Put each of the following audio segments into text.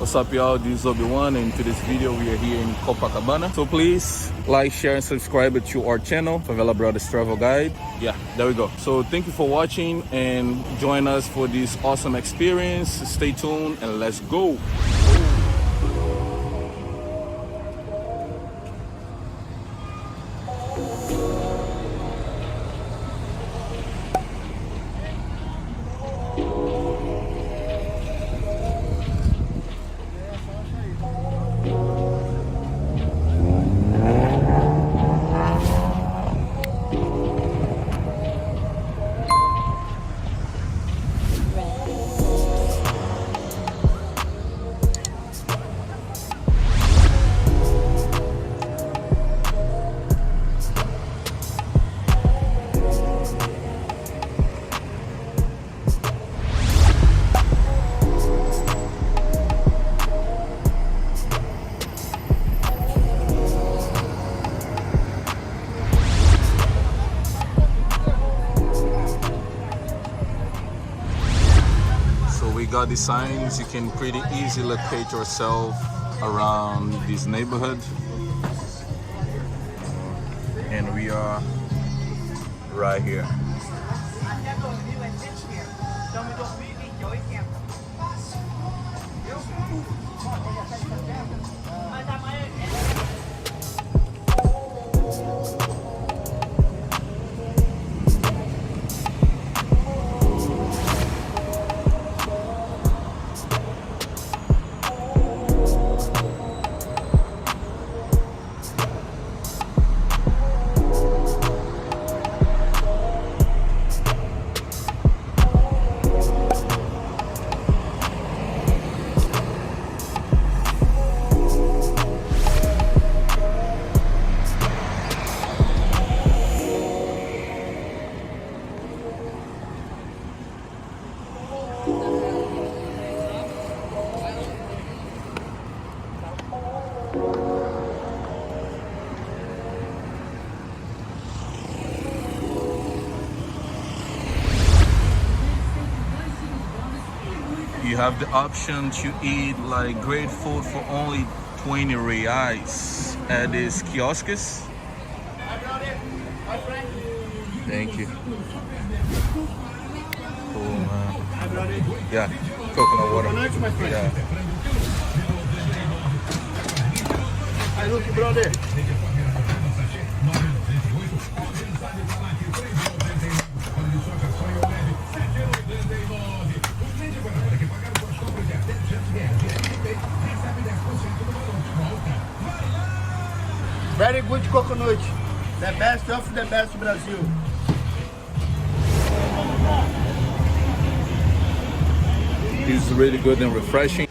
What's up, y'all? This is Obi-Wan, and in today's video we are here in Copacabana. So please like, share, and subscribe to our channel, Favela Brothers Travel Guide. Yeah, there we go. So thank you for watching and join us for this awesome experience. Stay tuned and let's go. We got the signs. You can pretty easily locate yourself around this neighborhood, and we are right here. You have the option to eat like great food for only 20 reais at these kiosks. Thank you. Cool, man. Yeah, coconut water. Yeah. Aí, look, brother. Very good coconut. The best of the best Brazil. It's really good and refreshing.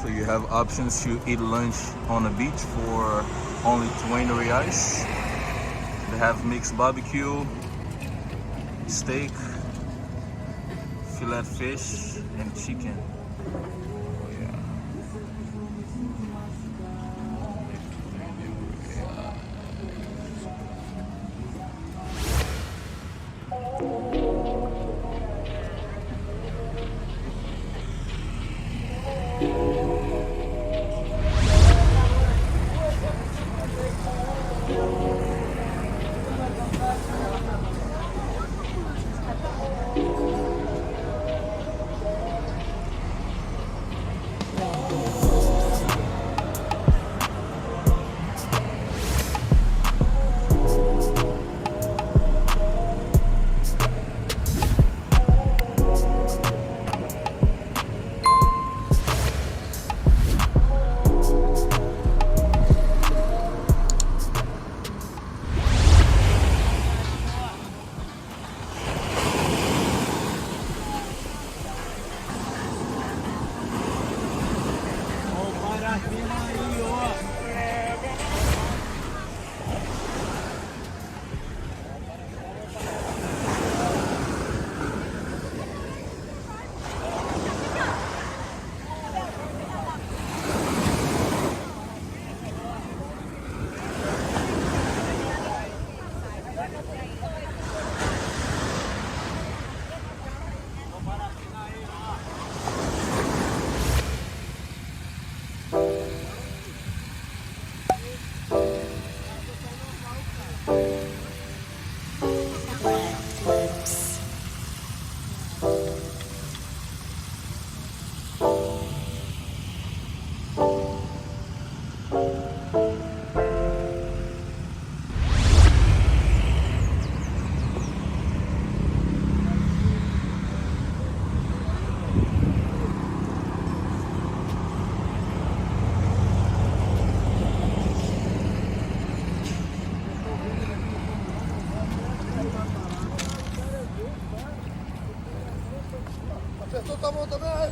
So you have options to eat lunch on the beach for only 20 reais. They have mixed barbecue, steak, fillet fish, and chicken. Acertou tua mão também?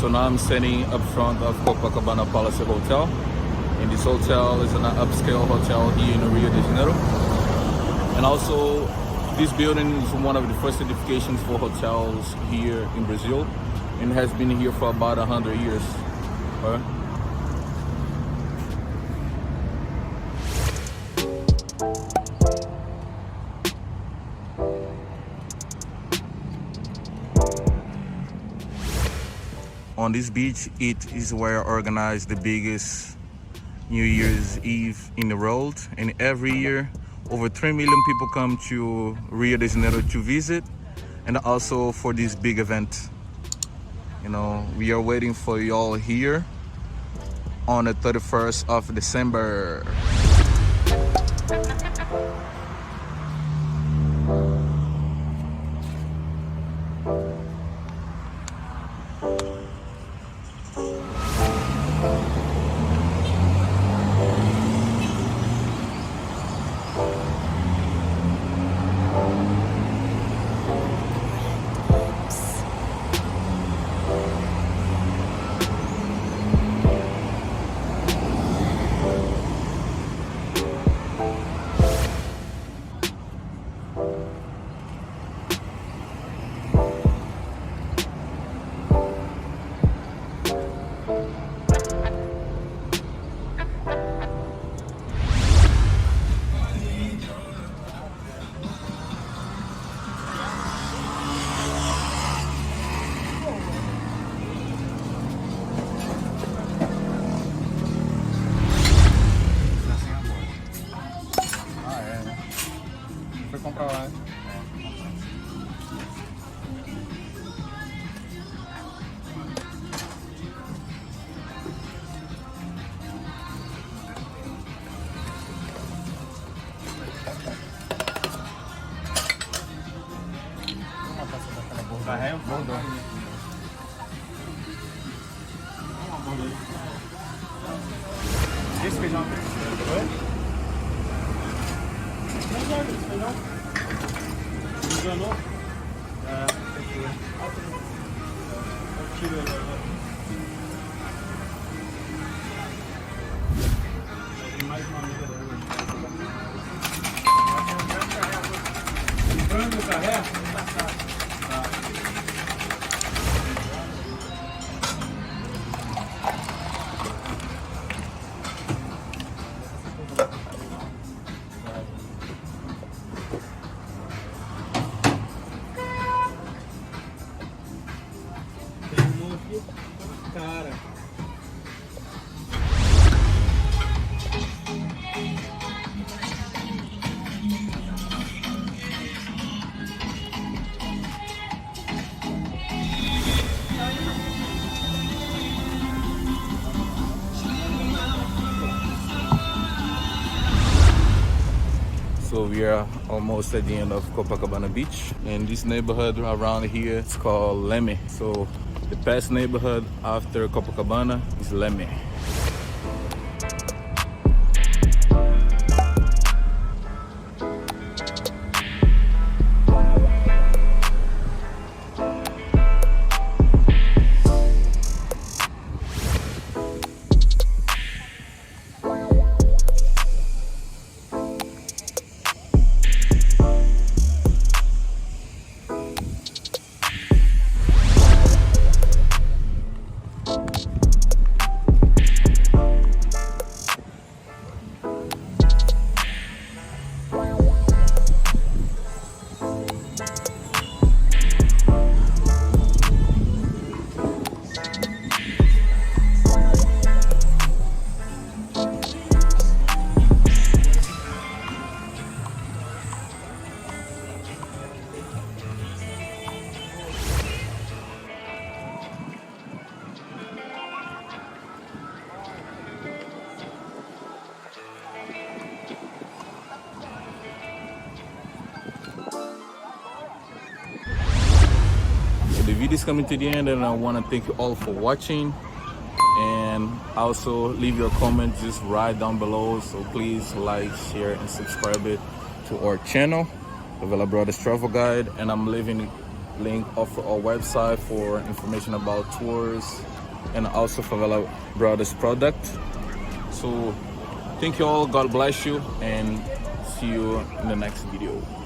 So now I'm standing up front of Copacabana Palace Hotel, and this hotel is an upscale hotel here in Rio de Janeiro. And also, this building is one of the first edifications for hotels here in Brazil, and has been here for about 100 years. All right? On this beach, it is where I organize the biggest New Year's Eve in the world, and every year over 3 million people come to Rio de Janeiro to visit, and also for this big event. You know, we are waiting for y'all here on the 31st of December. Comprar lá. Carrega o bom. Esse feijão aqui. Esse feijão. Enganou? É, eu tiro ele agora. Tem mais uma mesa dele. Frango carré? Tá. Cara. So we are almost at the end of Copacabana Beach, and this neighborhood around here is called Leme. So the best neighborhood after Copacabana is Leme. video is coming to the end, and I want to thank you all for watching. And also leave your comments just right down below. So please like, share, and subscribe it to our channel, Favela Brothers Travel Guide. And I'm leaving a link off our website for information about tours and also Favela Brothers product. So thank you all, God bless you, and see you in the next video.